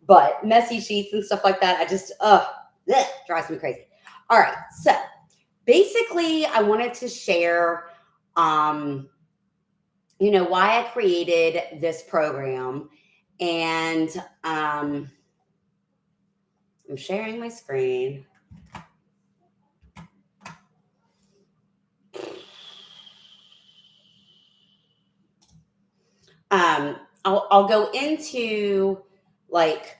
but messy sheets and stuff like that, I just, drives me crazy. All right. So basically I wanted to share, why I created this program. And I'm sharing my screen. I'll go into, like,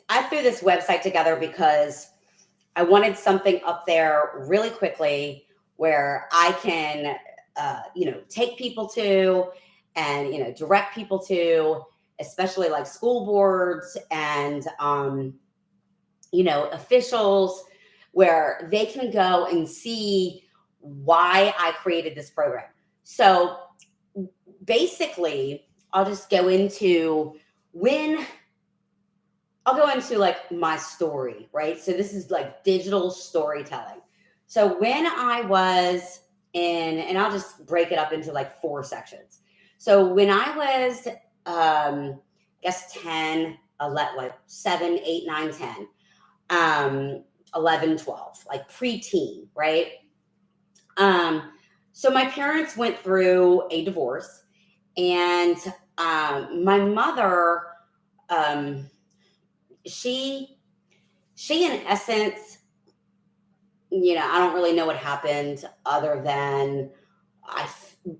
I threw this website together because I wanted something up there really quickly where I can, take people to and, direct people to, especially like school boards and, officials, where they can go and see why I created this program. So basically, I'll just go into like my story, right? So this is like digital storytelling. So when I was and I'll just break it up into like 4 sections. So when I was, I guess 10, 11, like 7, 8, 9, 10, 11, 12, like preteen, right? So my parents went through a divorce, and my mother, she in essence, I don't really know what happened other than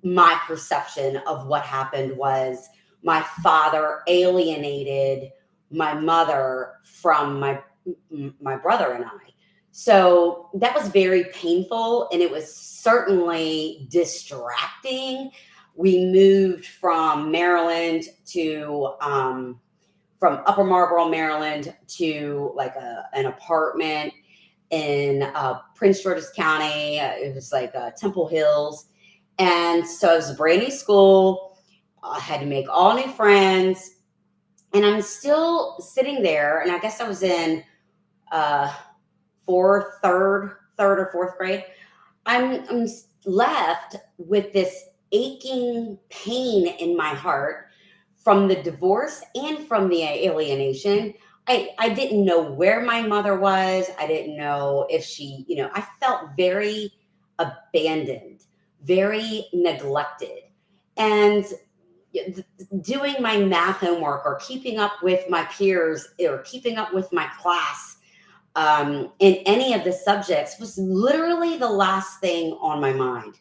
my perception of what happened was my father alienated my mother from my brother and I. So that was very painful, and it was certainly distracting. We moved from Maryland to from Upper Marlboro, Maryland, to like an apartment in Prince George's County. It was like Temple Hills. And so it was a brand new school. I had to make all new friends. And I'm still sitting there, and I guess I was in third or fourth grade. I'm left with this aching pain in my heart from the divorce and from the alienation. I didn't know where my mother was. I didn't know if she, I felt very abandoned, very neglected. And doing my math homework or keeping up with my peers or keeping up with my class in any of the subjects was literally the last thing on my mind.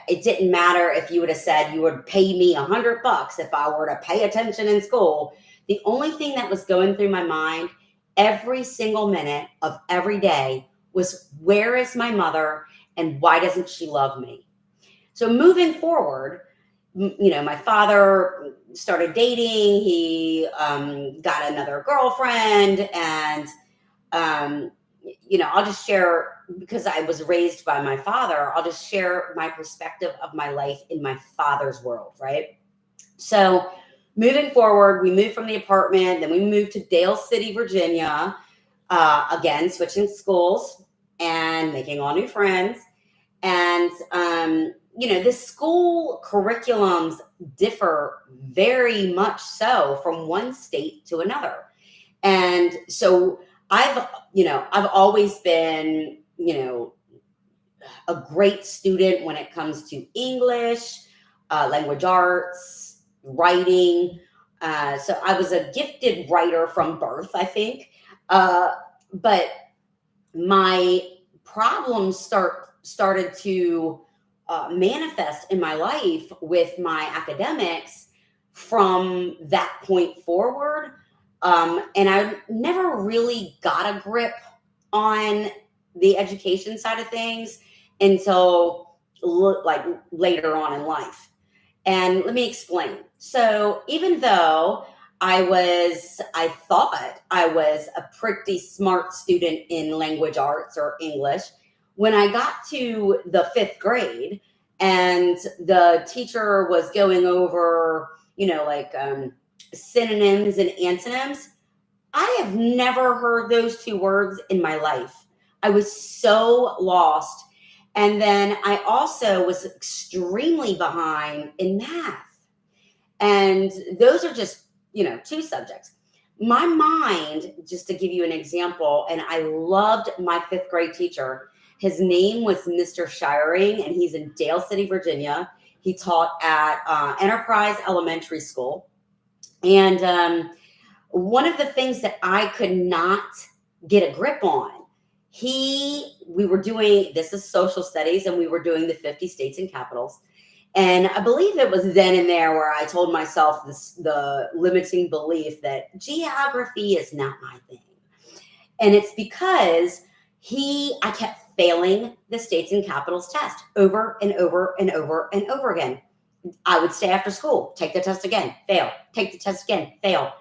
It didn't matter if you would have said you would pay me $100 if I were to pay attention in school. The only thing that was going through my mind every single minute of every day was, where is my mother and why doesn't she love me? So moving forward, my father started dating. He got another girlfriend, and I'll just share, because I was raised by my father, I'll just share my perspective of my life in my father's world, right? So moving forward, we moved from the apartment, then we moved to Dale City, Virginia, again, switching schools and making all new friends. And, the school curriculums differ very much so from one state to another. And so I've always been, a great student when it comes to English, language arts, writing. So I was a gifted writer from birth, I think. But my problems started to manifest in my life with my academics from that point forward. And I never really got a grip on the education side of things until like later on in life. And let me explain. So even though I thought I was a pretty smart student in language arts or English, when I got to the 5th grade and the teacher was going over, synonyms and antonyms, I have never heard those 2 words in my life. I was so lost. And then I also was extremely behind in math. And those are just, 2 subjects. My mind, just to give you an example, and I loved my fifth grade teacher. His name was Mr. Sherrie, and he's in Dale City, Virginia. He taught at Enterprise Elementary School. And one of the things that I could not get a grip on, we were doing, this is social studies, and we were doing the 50 states and capitals. And I believe it was then and there where I told myself the limiting belief that geography is not my thing. And it's because I kept failing the states and capitals test over and over and over and over again. I would stay after school, take the test again, fail, take the test again, fail.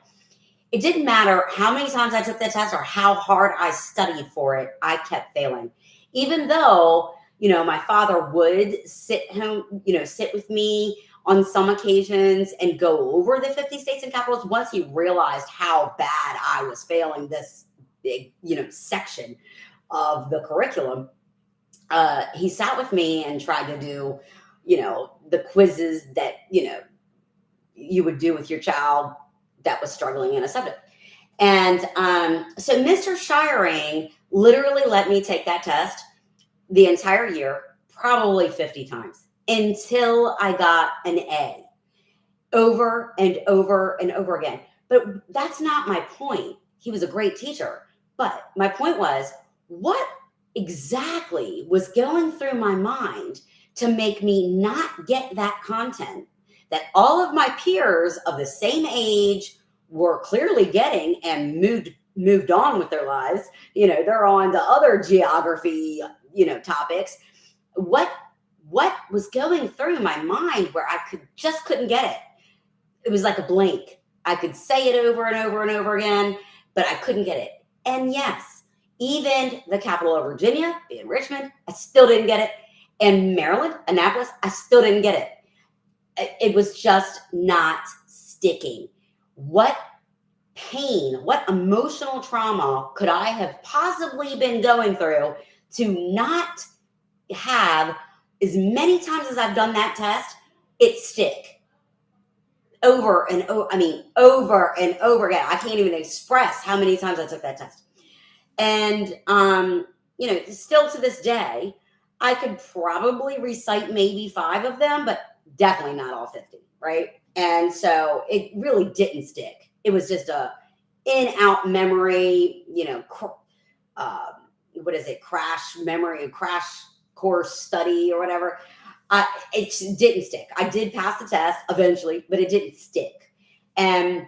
It didn't matter how many times I took the test or how hard I studied for it, I kept failing. Even though, my father would sit with me on some occasions and go over the 50 states and capitals. Once he realized how bad I was failing this big, section of the curriculum, he sat with me and tried to do, the quizzes that, you would do with your child that was struggling in a subject. And so Mr. Shiring literally let me take that test the entire year, probably 50 times, until I got an A, over and over and over again. But that's not my point. He was a great teacher. But my point was, what exactly was going through my mind to make me not get that content that all of my peers of the same age were clearly getting and moved on with their lives? They're on to other geography, topics. What was going through my mind where I couldn't get it? It was like a blank. I could say it over and over and over again, but I couldn't get it. And yes, even the capital of Virginia, being Richmond, I still didn't get it. And Maryland, Annapolis, I still didn't get it. It was just not sticking. What pain, what emotional trauma could I have possibly been going through to not have, as many times as I've done that test, it stick over and over and over again. I can't even express how many times I took that test. And, still to this day, I could probably recite maybe 5 of them, but definitely not all 50, right? And so it really didn't stick. It was just a in-out memory, crash memory, crash course study or whatever. It didn't stick. I did pass the test eventually, but it didn't stick. And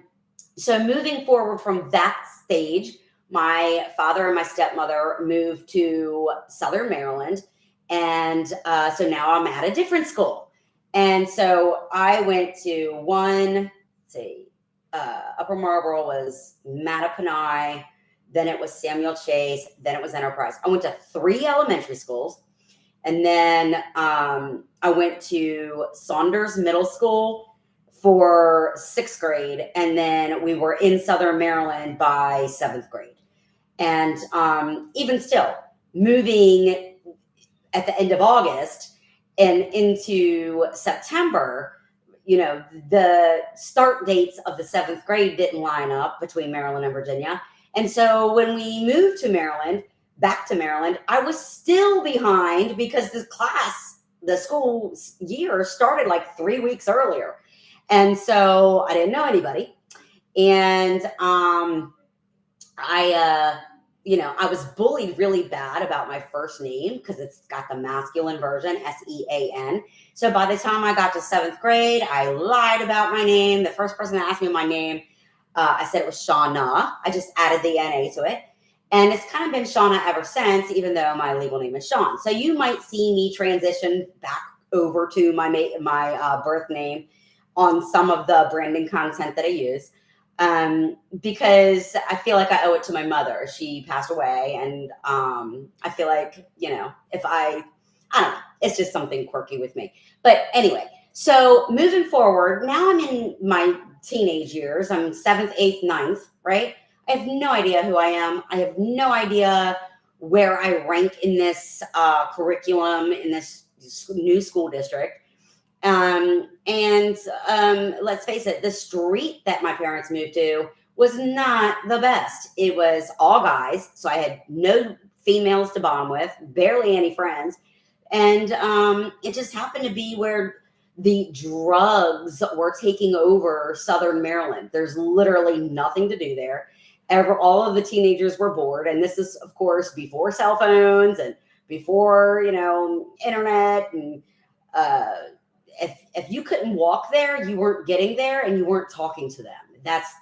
so moving forward from that stage, my father and my stepmother moved to Southern Maryland. And so now I'm at a different school. And so I went to Upper Marlboro was Mattaponi, then it was Samuel Chase, then it was Enterprise. I went to 3 elementary schools. And then I went to Saunders Middle School for 6th grade. And then we were in Southern Maryland by 7th grade. And even still, moving at the end of August and into September, the start dates of the 7th grade didn't line up between Maryland and Virginia. And so when we moved to Maryland, back to Maryland, I was still behind because the school year started like 3 weeks earlier. And so I didn't know anybody. And I was bullied really bad about my first name because it's got the masculine version, Sean. So by the time I got to 7th grade, I lied about my name. The first person that asked me my name, I said it was Shauna. I just added the NA to it. And it's kind of been Shauna ever since, even though my legal name is Sean. So you might see me transition back over to my birth name on some of the branding content that I use. Because I feel like I owe it to my mother. She passed away, and I feel like, if I don't know, it's just something quirky with me. But anyway, so moving forward, now I'm in my teenage years. I'm 7th, 8th, 9th, right? I have no idea who I am. I have no idea where I rank in this curriculum, in this new school district. And let's face it, the street that my parents moved to was not the best. It was all guys. So I had no females to bond with, barely any friends. And it just happened to be where the drugs were taking over Southern Maryland. There's literally nothing to do there. All of the teenagers were bored. And this is, of course, before cell phones and before, internet. And if you couldn't walk there, you weren't getting there and you weren't talking to them. That's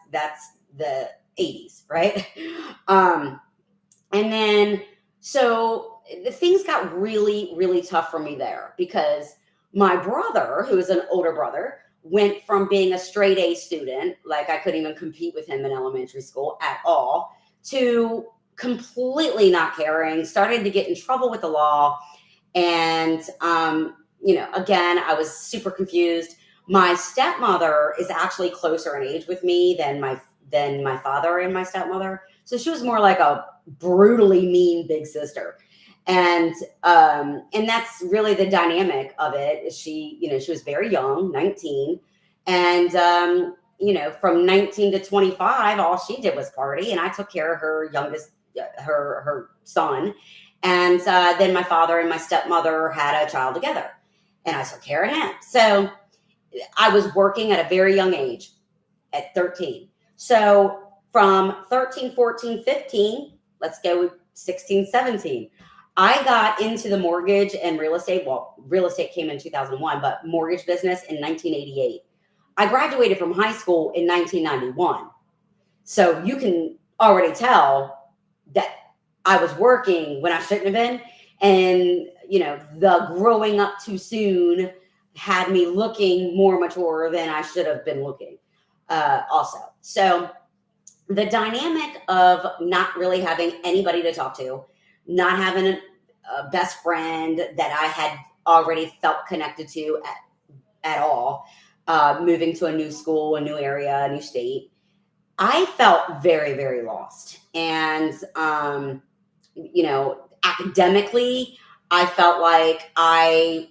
the 80s, right? And then, so the things got really, really tough for me there because my brother, who is an older brother, went from being a straight A student, like I couldn't even compete with him in elementary school at all, to completely not caring, starting to get in trouble with the law. And, again, I was super confused. My stepmother is actually closer in age with me than my father and my stepmother. So she was more like a brutally mean big sister. And that's really the dynamic of it. She was very young, 19. And, from 19 to 25, all she did was party. And I took care of her youngest, her son. And then my father and my stepmother had a child together. And I took care of him. So I was working at a very young age, at 13. So from 13, 14, 15, let's go with 16, 17. I got into the mortgage and real estate. Well, real estate came in 2001, but mortgage business in 1988. I graduated from high school in 1991. So you can already tell that I was working when I shouldn't have been. And, the growing up too soon had me looking more mature than I should have been looking also. So the dynamic of not really having anybody to talk to, not having a best friend that I had already felt connected to at all, moving to a new school, a new area, a new state, I felt very, very lost. And, academically, I felt like I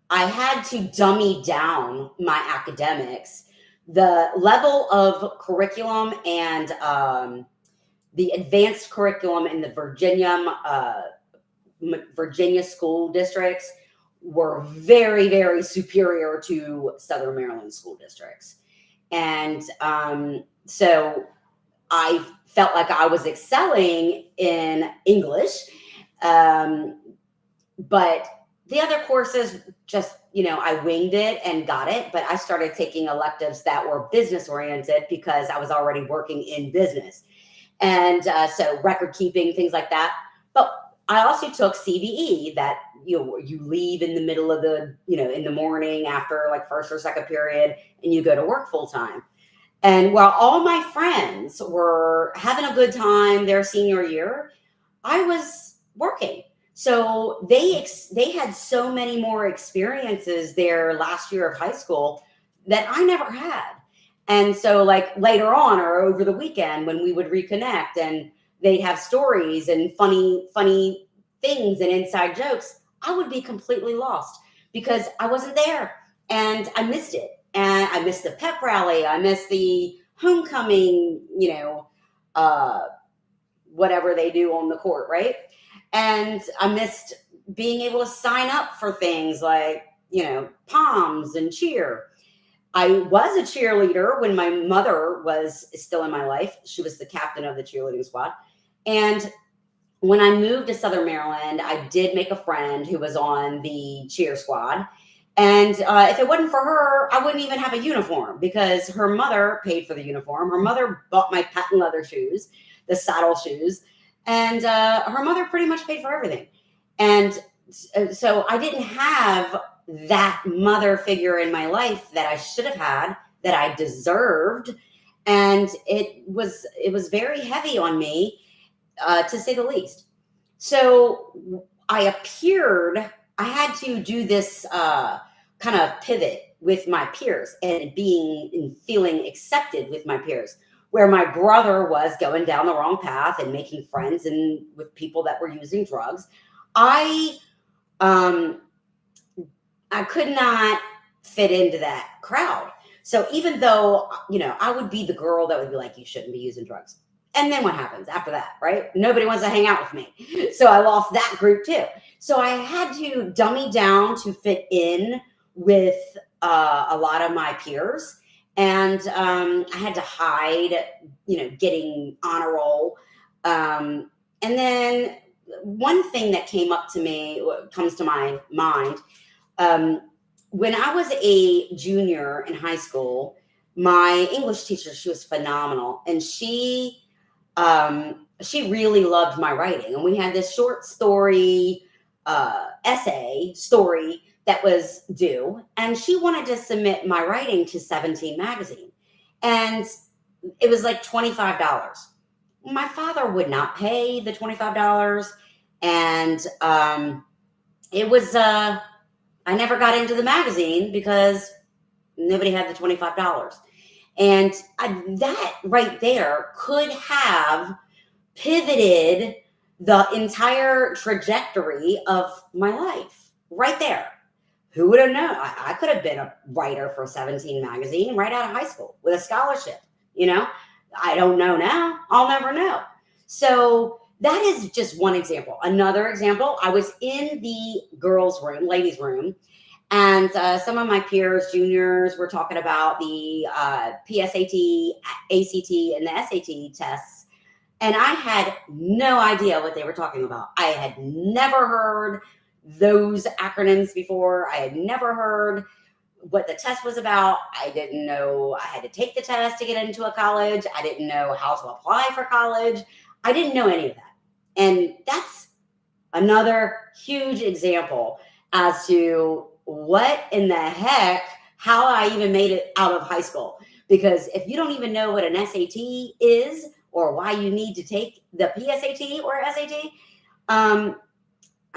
had to dummy down my academics. The level of curriculum and the advanced curriculum in the Virginia school districts were very, very superior to Southern Maryland school districts. And so I felt like I was excelling in English. But the other courses just, I winged it and got it. But I started taking electives that were business oriented because I was already working in business. And so record keeping, things like that. But I also took CVE that, you leave in the middle of the, in the morning after like first or second period and you go to work full time. And while all my friends were having a good time their senior year, I was working. So they had so many more experiences their last year of high school that I never had. And so like later on or over the weekend when we would reconnect and they'd have stories and funny things and inside jokes, I would be completely lost because I wasn't there and I missed it. And I missed the pep rally. I missed the homecoming, whatever they do on the court, right? And I missed being able to sign up for things like, poms and cheer. I was a cheerleader when my mother was still in my life. She was the captain of the cheerleading squad. And when I moved to Southern Maryland, I did make a friend who was on the cheer squad. And if it wasn't for her, I wouldn't even have a uniform because her mother paid for the uniform. Her mother bought my patent leather shoes, the saddle shoes. And her mother pretty much paid for everything. And so I didn't have that mother figure in my life that I should have had, that I deserved. And it was very heavy on me, to say the least. So I had to do this kind of pivot with my peers and feeling accepted with my peers, where my brother was going down the wrong path and making friends and with people that were using drugs. I could not fit into that crowd. So even though, I would be the girl that would be like, you shouldn't be using drugs. And then what happens after that, right? Nobody wants to hang out with me. So I lost that group too. So I had to dummy down to fit in with a lot of my peers. And I had to hide, getting on a roll. And then one thing that comes to my mind, um, when I was a junior in high school, my English teacher, she was phenomenal. And she really loved my writing. And we had this short story, essay story that was due. And she wanted to submit my writing to 17 magazine. And it was like $25. My father would not pay the $25. And it was, I never got into the magazine because nobody had the $25. And that right there could have pivoted the entire trajectory of my life right there. Who would have known? I could have been a writer for 17 magazine right out of high school with a scholarship. I don't know now. I'll never know. So that is just one example. Another example, I was in the girls' room, ladies' room, and some of my peers, juniors, were talking about the PSAT, ACT, and the SAT tests. And I had no idea what they were talking about. I had never heard those acronyms before. I had never heard what the test was about. I didn't know I had to take the test to get into a college. I didn't know how to apply for college. I didn't know any of that. And that's another huge example as to what in the heck, how I even made it out of high school. Because if you don't even know what an SAT is or why you need to take the PSAT or SAT,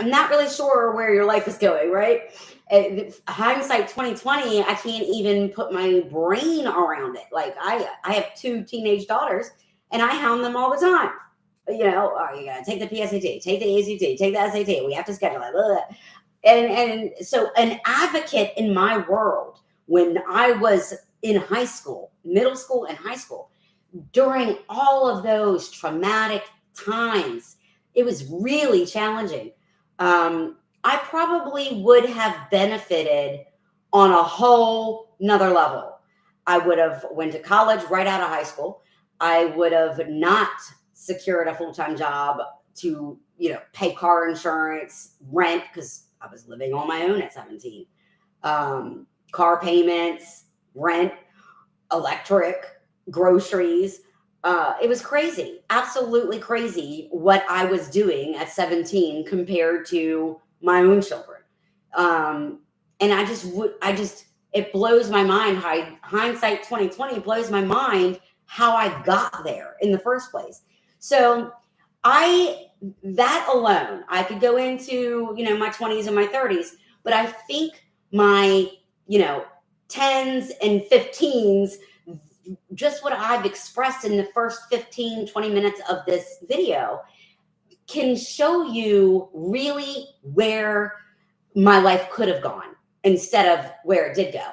I'm not really sure where your life is going, right? Hindsight 2020, I can't even put my brain around it. Like I have 2 teenage daughters and I hound them all the time. You gotta take the PSAT, take the ACT, take the SAT. We have to schedule it. Blah, blah. And so an advocate in my world, when I was in high school, middle school and high school, during all of those traumatic times, it was really challenging. I probably would have benefited on a whole nother level. I would have went to college right out of high school. I would have not secured a full-time job to, pay car insurance, rent, because I was living on my own at 17. Car payments, rent, electric, groceries. It was crazy, absolutely crazy what I was doing at 17 compared to my own children. And it blows my mind. Hindsight 2020 blows my mind how I got there in the first place. So that alone, I could go into, my 20s and my 30s, but I think my, 10s and 15s, just what I've expressed in the first 15, 20 minutes of this video can show you really where my life could have gone instead of where it did go.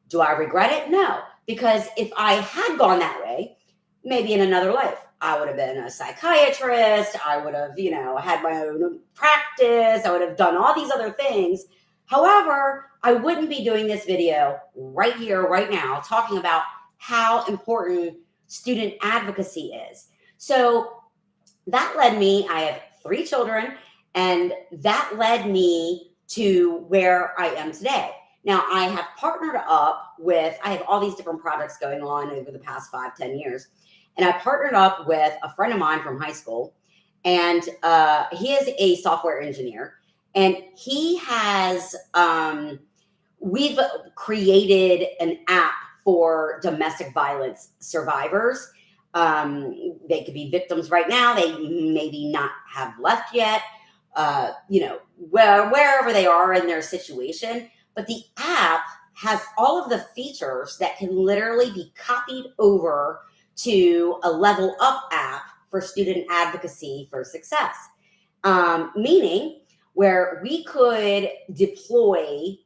Do I regret it? No, because if I had gone that way, maybe in another life, I would have been a psychiatrist. I would have, had my own practice. I would have done all these other things. However, I wouldn't be doing this video right here, right now, talking about how important student advocacy is. So that led me, I have 3 children, and that led me to where I am today. Now, I have partnered up with, I have all these different projects going on over the past 5-10 years. And I partnered up with a friend of mine from high school, and he is a software engineer. And he has, we've created an app for domestic violence survivors. They could be victims right now. They maybe not have left yet, wherever they are in their situation. But the app has all of the features that can literally be copied over to a level up app for student advocacy for success. Meaning where we could deploy,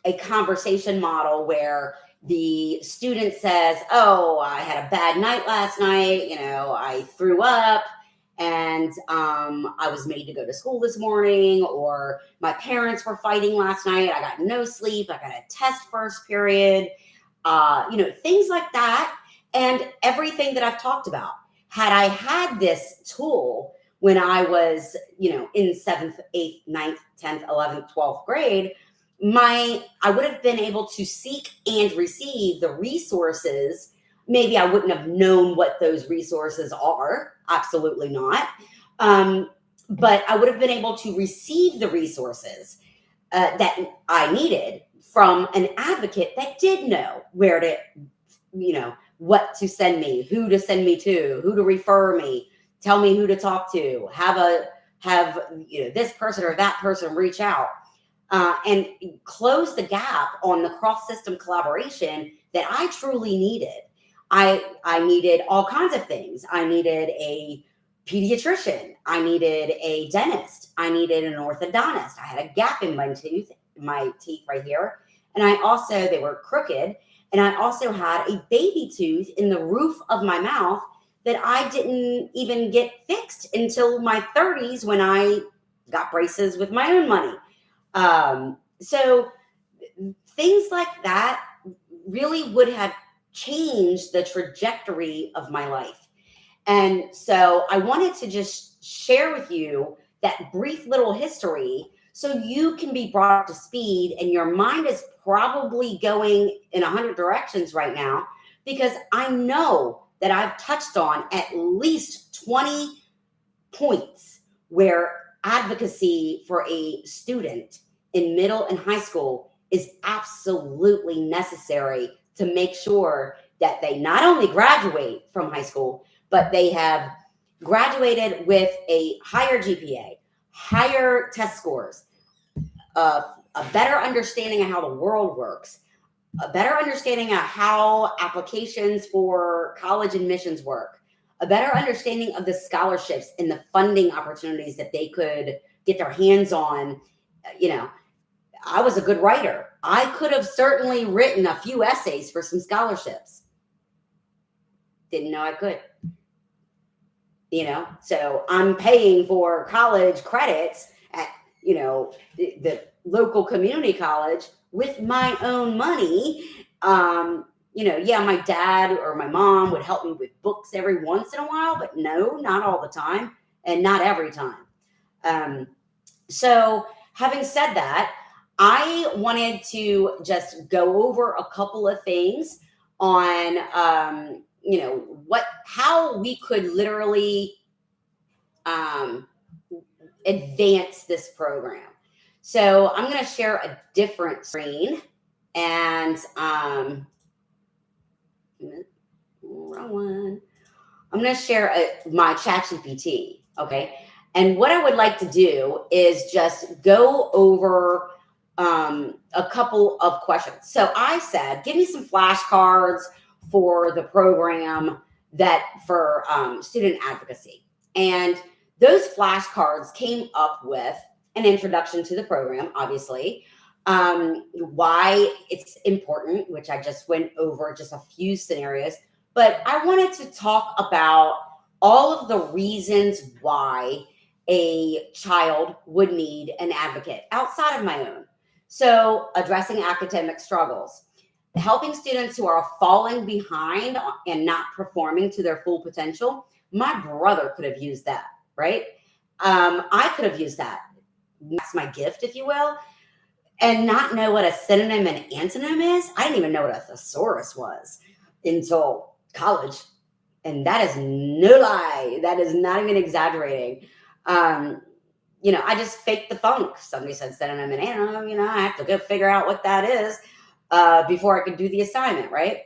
a conversation model where the student says, oh, I had a bad night last night, I threw up, and I was made to go to school this morning, or my parents were fighting last night, I got no sleep, I got a test first period, things like that. And everything that I've talked about, had I had this tool when I was, in 7th, 8th, 9th, 10th, 11th, 12th grade, I would have been able to seek and receive the resources. Maybe I wouldn't have known what those resources are. Absolutely not. But I would have been able to receive the resources that I needed from an advocate that did know where to, what to send me, who to send me to, who to refer me, tell me who to talk to, have this person or that person reach out. And close the gap on the cross-system collaboration that I truly needed. I needed all kinds of things. I needed a pediatrician. I needed a dentist. I needed an orthodontist. I had a gap in my teeth right here. And they were crooked. And I also had a baby tooth in the roof of my mouth that I didn't even get fixed until my 30s when I got braces with my own money. So things like that really would have changed the trajectory of my life. And so I wanted to just share with you that brief little history so you can be brought up to speed, and your mind is probably going in 100 directions right now, because I know that I've touched on at least 20 points where advocacy for a student in middle and high school is absolutely necessary to make sure that they not only graduate from high school, but they have graduated with a higher GPA, higher test scores, a better understanding of how the world works, a better understanding of how applications for college admissions work, a better understanding of the scholarships and the funding opportunities that they could get their hands on. I was a good writer. I could have certainly written a few essays for some scholarships. Didn't know I could. So I'm paying for college credits at, the local community college with my own money. My dad or my mom would help me with books every once in a while, but no, not all the time and not every time. So having said that, I wanted to just go over a couple of things on, how we could literally advance this program. So I'm going to share a different screen, and wrong one. I'm going to share my ChatGPT. Okay. And what I would like to do is just go over a couple of questions. So I said, give me some flashcards for the program for student advocacy. And those flashcards came up with an introduction to the program, obviously, why it's important, which I just went over just a few scenarios. But I wanted to talk about all of the reasons why a child would need an advocate outside of my own. So addressing academic struggles, helping students who are falling behind and not performing to their full potential. My brother could have used that, right? I could have used that. That's my gift, if you will. And not know what a synonym and antonym is. I didn't even know what a thesaurus was until college. And that is no lie. That is not even exaggerating. I just faked the funk. Somebody said synonym and antonym, I have to go figure out what that is before I could do the assignment, right?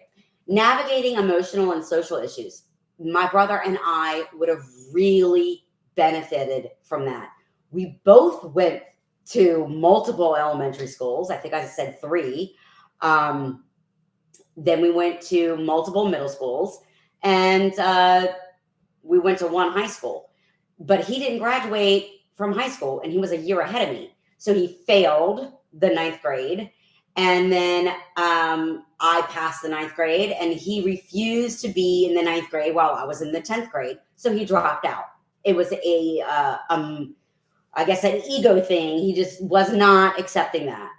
Navigating emotional and social issues. My brother and I would have really benefited from that. We both went to multiple elementary schools. I think I said 3. Then we went to multiple middle schools, and we went to one high school. But he didn't graduate from high school, and he was a year ahead of me. So he failed the 9th grade, And then I passed the 9th grade, and he refused to be in the 9th grade while I was in the 10th grade. So he dropped out. It was I guess an ego thing. He just was not accepting that.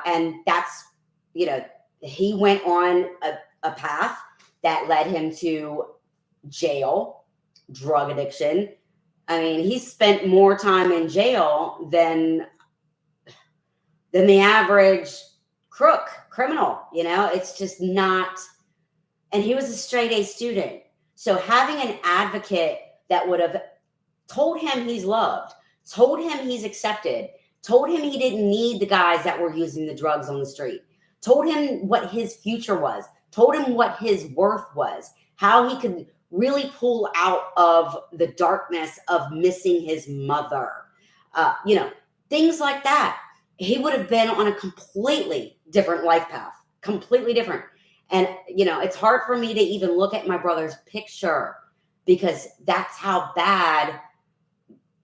And that's, he went on a path that led him to jail, drug addiction. I mean, he spent more time in jail than the average criminal. It's just not. And he was a straight A student. So having an advocate that would have told him he's loved, told him he's accepted, told him he didn't need the guys that were using the drugs on the street, told him what his future was, told him what his worth was, how he could really pull out of the darkness of missing his mother, things like that. He would have been on a completely different life path, completely different. And, it's hard for me to even look at my brother's picture because that's how bad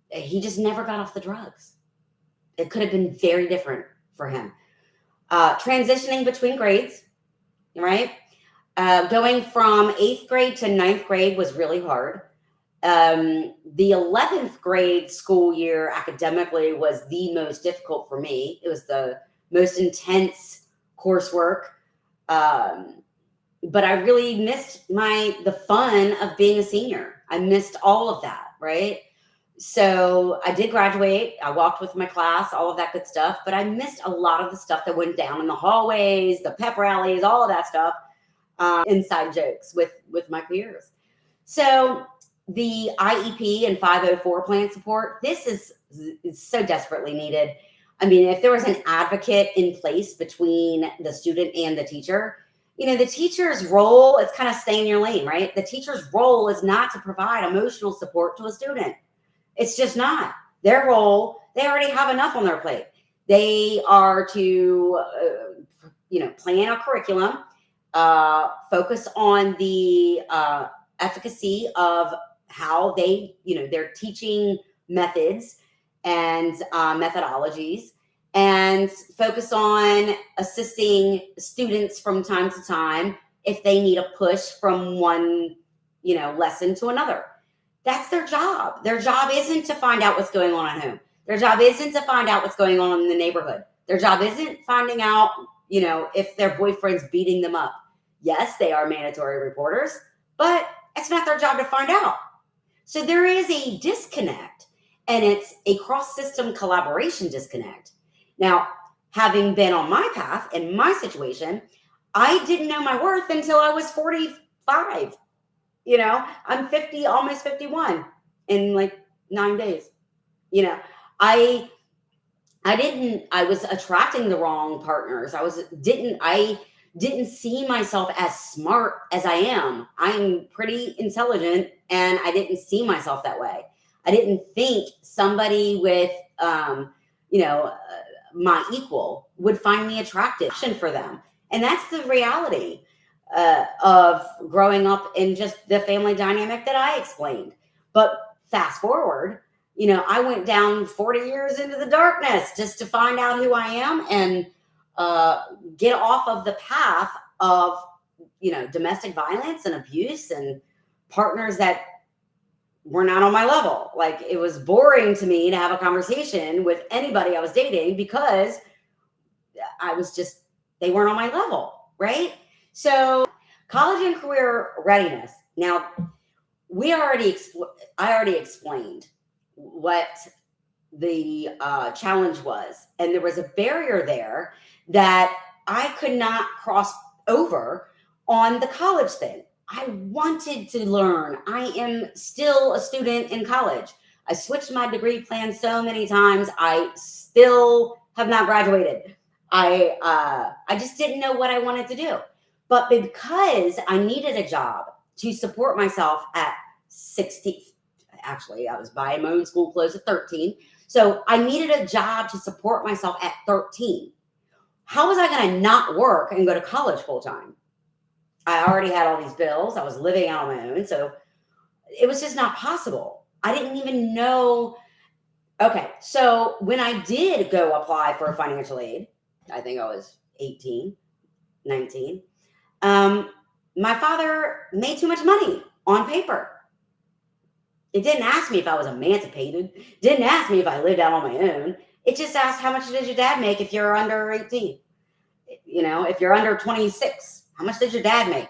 he just never got off the drugs. It could have been very different for him. Transitioning between grades, right? Going from 8th grade to 9th grade was really hard. The 11th grade school year academically was the most difficult for me. It was the most intense coursework. But I really missed the fun of being a senior. I missed all of that, right? So I did graduate. I walked with my class, all of that good stuff. But I missed a lot of the stuff that went down in the hallways, the pep rallies, all of that stuff, inside jokes with my peers. So the IEP and 504 plan support, this is so desperately needed. I mean, if there was an advocate in place between the student and the teacher, the teacher's role, it's kind of stay in your lane, right? The teacher's role is not to provide emotional support to a student. It's just not. Their role, they already have enough on their plate. They are to, plan a curriculum, focus on the efficacy of how they, their teaching methods and methodologies, and focus on assisting students from time to time if they need a push from one, lesson to another. That's their job. Their job isn't to find out what's going on at home. Their job isn't to find out what's going on in the neighborhood. Their job isn't finding out, if their boyfriend's beating them up. Yes, they are mandatory reporters, but it's not their job to find out. So there is a disconnect, and it's a cross-system collaboration disconnect. Now, having been on my path in my situation, I didn't know my worth until I was 45. I'm 50, almost 51 in like 9 days. I was attracting the wrong partners. I didn't see myself as smart as I am. I'm pretty intelligent, and I didn't see myself that way. I didn't think somebody with, my equal would find me attractive for them. And that's the reality of growing up in just the family dynamic that I explained. But fast forward, I went down 40 years into the darkness just to find out who I am and get off of the path of, domestic violence and abuse and partners that were not on my level. Like, it was boring to me to have a conversation with anybody I was dating because they weren't on my level, right? So college and career readiness. Now, I already explained what the challenge was. And there was a barrier there that I could not cross over on the college thing. I wanted to learn. I am still a student in college. I switched my degree plan so many times. I still have not graduated. I just didn't know what I wanted to do. But because I needed a job to support myself at 16, actually, I was buying my own school clothes at 13. So I needed a job to support myself at 13. How was I going to not work and go to college full time? I already had all these bills. I was living out on my own. So it was just not possible. I didn't even know. Okay. So when I did go apply for financial aid, I think I was 18, 19. My father made too much money on paper. It didn't ask me if I was emancipated. Didn't ask me if I lived out on my own. It just asked, how much did your dad make if you're under 18? If you're under 26, how much did your dad make?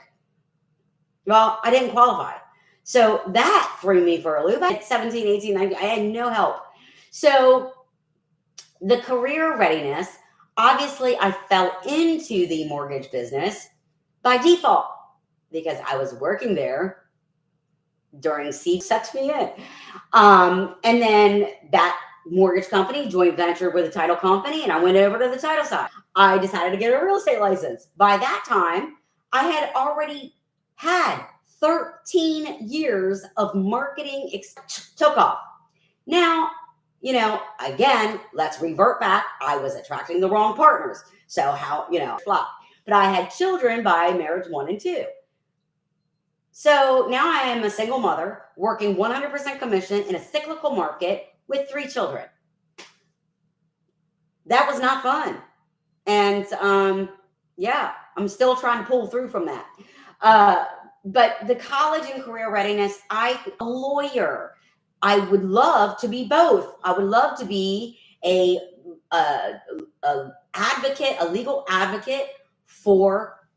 Well, I didn't qualify. So that threw me for a loop. At 17, 18, 19, I had no help. So the career readiness, obviously I fell into the mortgage business by default because I was working there during C sucked me in. And then that mortgage company joint ventured with a title company, and I went over to the title side. I decided to get a real estate license. By that time, I had already had 13 years of marketing took off. Now, again, let's revert back. I was attracting the wrong partners. So how, flop. But I had children by marriage 1 and 2. So now I am a single mother working 100% commission in a cyclical market with 3 children. That was not fun. And I'm still trying to pull through from that. But the college and career readiness, a lawyer. I would love to be both. I would love to be a advocate, a legal advocate for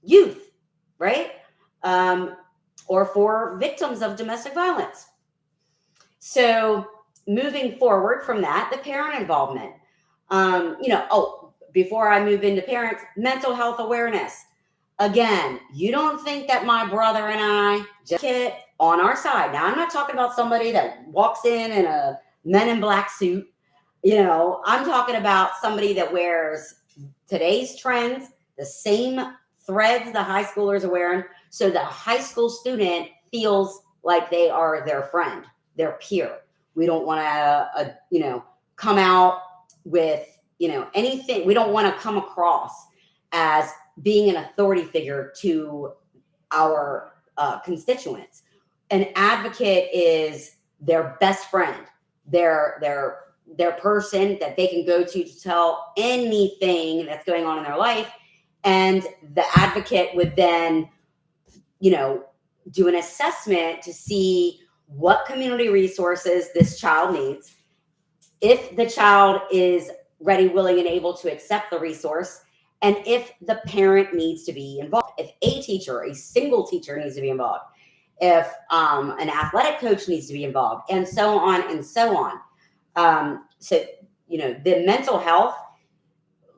youth, right? Or for victims of domestic violence. So moving forward from that, the parent involvement. Before I move into parents, mental health awareness. Again, you don't think that my brother and I just get on our side. Now, I'm not talking about somebody that walks in a Men in Black suit. I'm talking about somebody that wears today's trends, the same threads the high schoolers are wearing. So the high school student feels like they are their friend, their peer. We don't want to, come out with, anything. We don't want to come across as being an authority figure to our constituents. An advocate is their best friend, their person that they can go to tell anything that's going on in their life. And the advocate would then, do an assessment to see what community resources this child needs. If the child is ready, willing, and able to accept the resource, and if the parent needs to be involved, if a single teacher needs to be involved, if an athletic coach needs to be involved, and so on and so on. So, the mental health,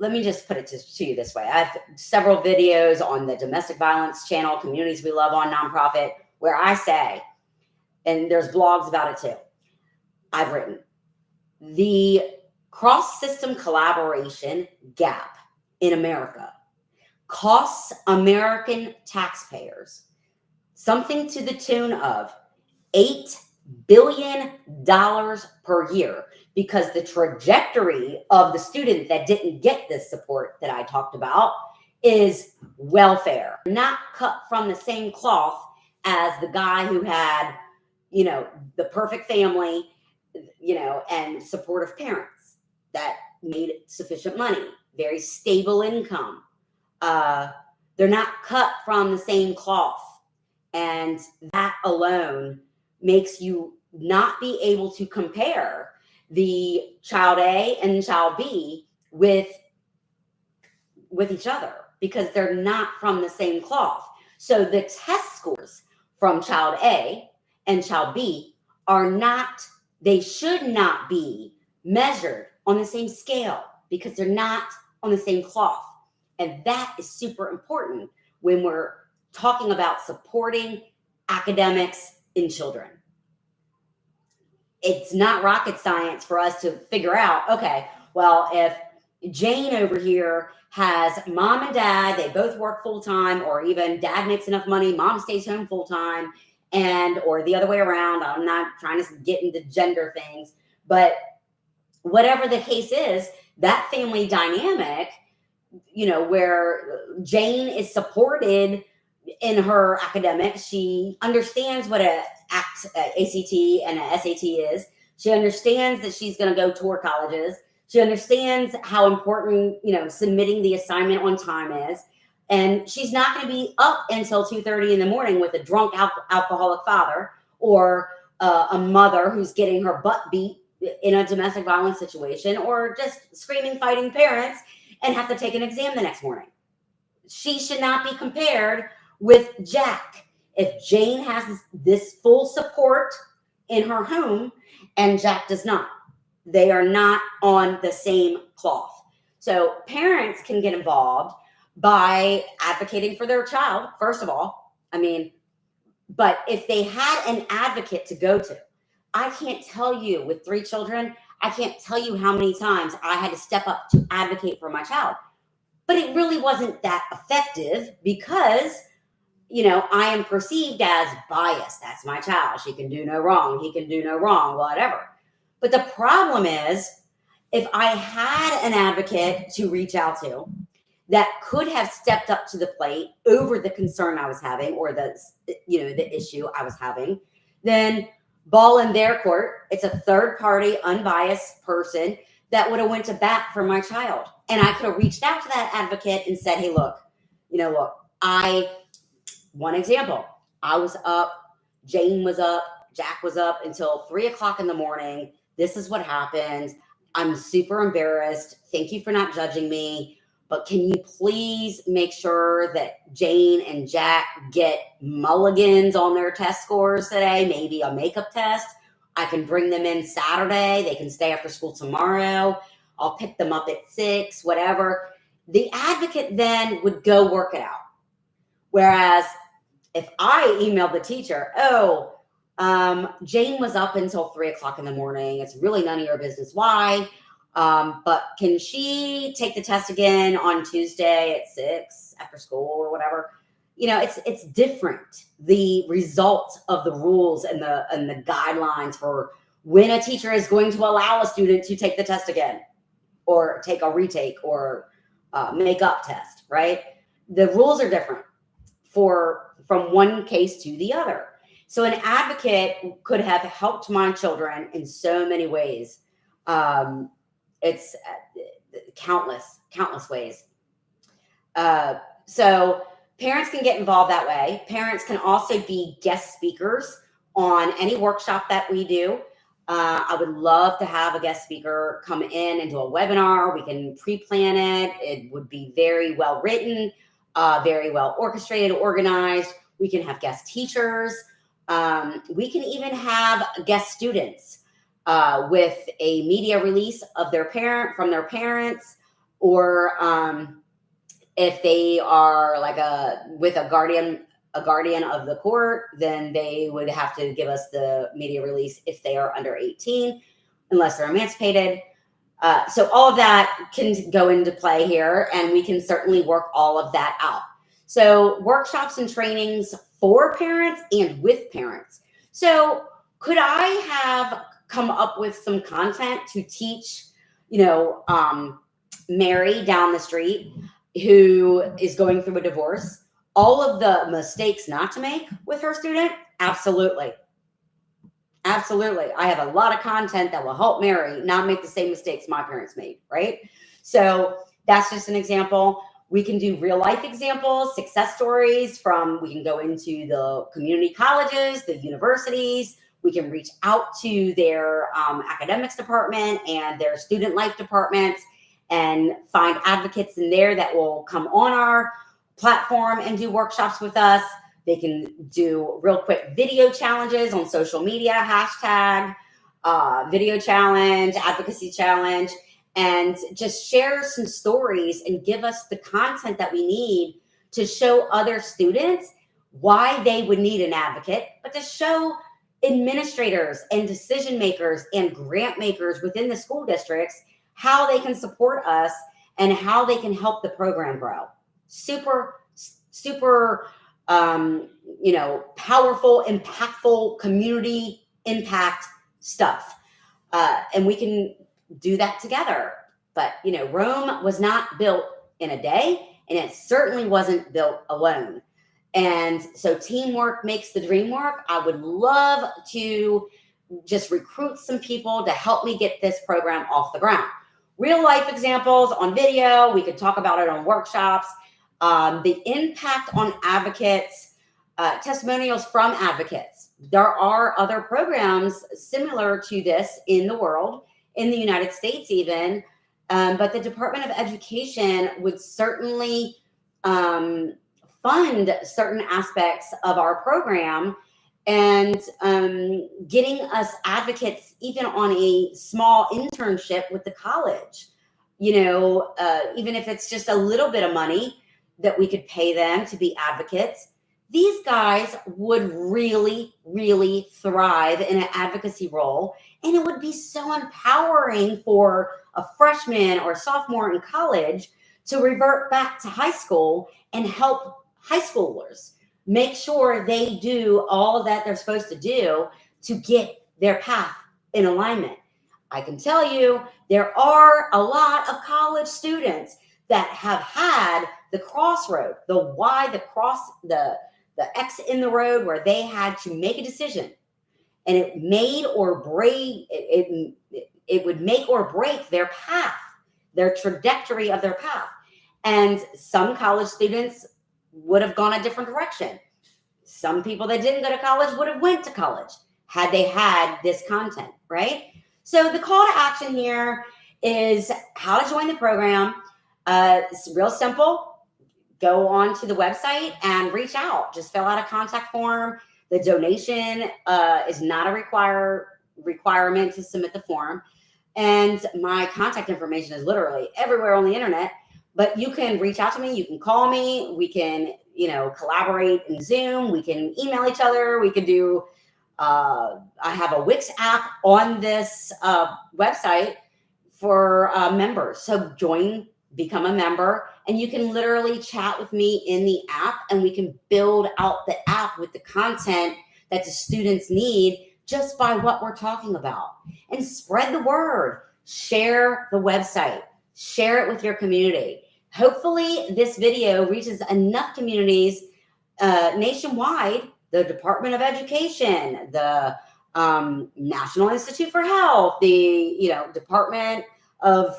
let me just put it to you this way. I have several videos on the domestic violence channel, Communities We Love on nonprofit, where I say, and there's blogs about it too, I've written, the cross-system collaboration gap in America costs American taxpayers something to the tune of $8 billion per year, because the trajectory of the student that didn't get this support that I talked about is welfare, not cut from the same cloth as the guy who had, the perfect family, and supportive parents that made sufficient money, very stable income. They're not cut from the same cloth. And that alone makes you not be able to compare the child A and child B with each other, because they're not from the same cloth. So the test scores from child A and child B they should not be measured on the same scale, because they're not on the same cloth. And that is super important when we're talking about supporting academics in children. It's not rocket science for us to figure out, okay, well, if Jane over here has mom and dad, they both work full time, or even dad makes enough money, mom stays home full time, or the other way around. I'm not trying to get into gender things, but whatever the case is, that family dynamic, where Jane is supported in her academics, she understands what a ACT and a SAT is. She understands that she's going to go tour colleges. She understands how important, submitting the assignment on time is. And she's not going to be up until 2:30 in the morning with a drunk alcoholic father, or a mother who's getting her butt beat in a domestic violence situation, or just screaming, fighting parents and have to take an exam the next morning. She should not be compared with Jack. If Jane has this full support in her home and Jack does not, they are not on the same cloth. So parents can get involved by advocating for their child, first of all. But if they had an advocate to go to, I can't tell you, with 3 children, I can't tell you how many times I had to step up to advocate for my child. But it really wasn't that effective because, I am perceived as biased. That's my child. She can do no wrong. He can do no wrong, whatever. But the problem is, if I had an advocate to reach out to that could have stepped up to the plate over the concern I was having, or the issue I was having, then ball in their court. It's a third party, unbiased person that would have went to bat for my child. And I could have reached out to that advocate and said, hey, look, one example, I was up, Jane was up, Jack was up until 3:00 in the morning. This is what happened. I'm super embarrassed. Thank you for not judging me. But can you please make sure that Jane and Jack get mulligans on their test scores today? Maybe a makeup test. I can bring them in Saturday. They can stay after school tomorrow. I'll pick them up at 6, whatever. The advocate then would go work it out. Whereas if I emailed the teacher, Jane was up until 3:00 in the morning. It's really none of your business why. But can she take the test again on Tuesday at 6 after school or whatever? It's different. The result of the rules and the guidelines for when a teacher is going to allow a student to take the test again, or take a retake, or make-up test, right? The rules are different from one case to the other. So an advocate could have helped my children in so many ways. It's countless ways. So parents can get involved that way. Parents can also be guest speakers on any workshop that we do. I would love to have a guest speaker come in and do a webinar. We can pre-plan it. It would be very well written, very well orchestrated, organized. We can have guest teachers. We can even have guest students with a media release of from their parents, or if they are with a guardian of the court, then they would have to give us the media release if they are under 18, unless they're emancipated. So all of that can go into play here, and we can certainly work all of that out. So workshops and trainings for parents and with parents. So could I have come up with some content to teach, Mary down the street who is going through a divorce, all of the mistakes not to make with her student? Absolutely. Absolutely. I have a lot of content that will help Mary not make the same mistakes my parents made, right? So that's just an example. We can do real life examples, success stories we can go into the community colleges, the universities. We can reach out to their academics department and their student life departments and find advocates in there that will come on our platform and do workshops with us. They can do real quick video challenges on social media, hashtag video challenge, advocacy challenge, and just share some stories and give us the content that we need to show other students why they would need an advocate, but to show administrators and decision makers and grant makers within the school districts how they can support us and how they can help the program grow. Super powerful, impactful community impact stuff. And we can do that together. But, Rome was not built in a day, and it certainly wasn't built alone. And so teamwork makes the dream work. I would love to just recruit some people to help me get this program off the ground. real life examples on video. We could talk about it on workshops. The impact on advocates, testimonials from advocates. There are other programs similar to this in the world, in the United States even, but the Department of Education would certainly fund certain aspects of our program, and getting us advocates even on a small internship with the college, even if it's just a little bit of money that we could pay them to be advocates. These guys would really, really thrive in an advocacy role. And it would be so empowering for a freshman or sophomore in college to revert back to high school and help high schoolers make sure they do all that they're supposed to do to get their path in alignment. I can tell you there are a lot of college students that have had the crossroad, the X in the road, where they had to make a decision, and it would make or break their path, their trajectory of their path. And some college students would have gone a different direction. Some people that didn't go to college would have went to college had they had this content, right? So the call to action here is how to join the program. It's real simple. Go on to the website and reach out. Just fill out a contact form. The donation is not a requirement to submit the form. And my contact information is literally everywhere on the internet. But you can reach out to me. You can call me. We can, collaborate in Zoom. We can email each other. We could do, I have a Wix app on this website for members. So become a member, and you can literally chat with me in the app, and we can build out the app with the content that the students need just by what we're talking about. And spread the word. Share the website. Share it with your community. Hopefully this video reaches enough communities nationwide, the Department of Education, the National Institute for Health, the Department of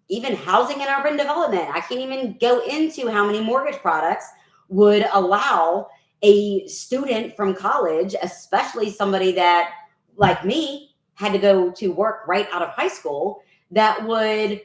even Housing and Urban Development. I can't even go into how many mortgage products would allow a student from college, especially somebody that, like me, had to go to work right out of high school, that would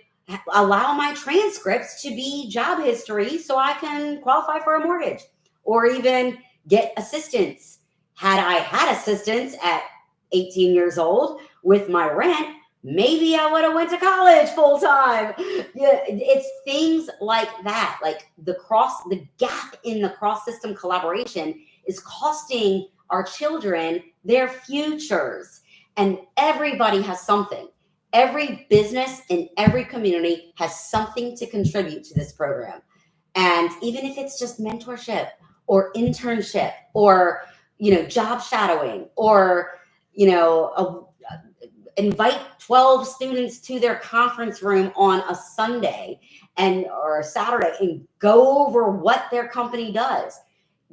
allow my transcripts to be job history so I can qualify for a mortgage, or even get assistance. Had I had assistance at 18 years old with my rent, maybe I would have went to college full time. Yeah, it's things like that. Like the gap in the cross system collaboration is costing our children their futures. And everybody has something. Every business in every community has something to contribute to this program. And even if it's just mentorship or internship or, job shadowing, or, invite 12 students to their conference room on a Sunday or a Saturday and go over what their company does.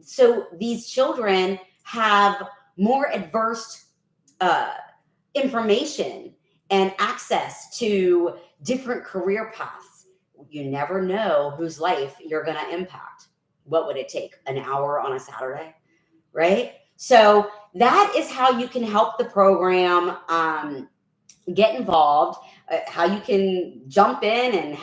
So these children have more adverse information and access to different career paths. You never know whose life you're going to impact. What would it take? An hour on a Saturday, right? So that is how you can help the program get involved, how you can jump in and help me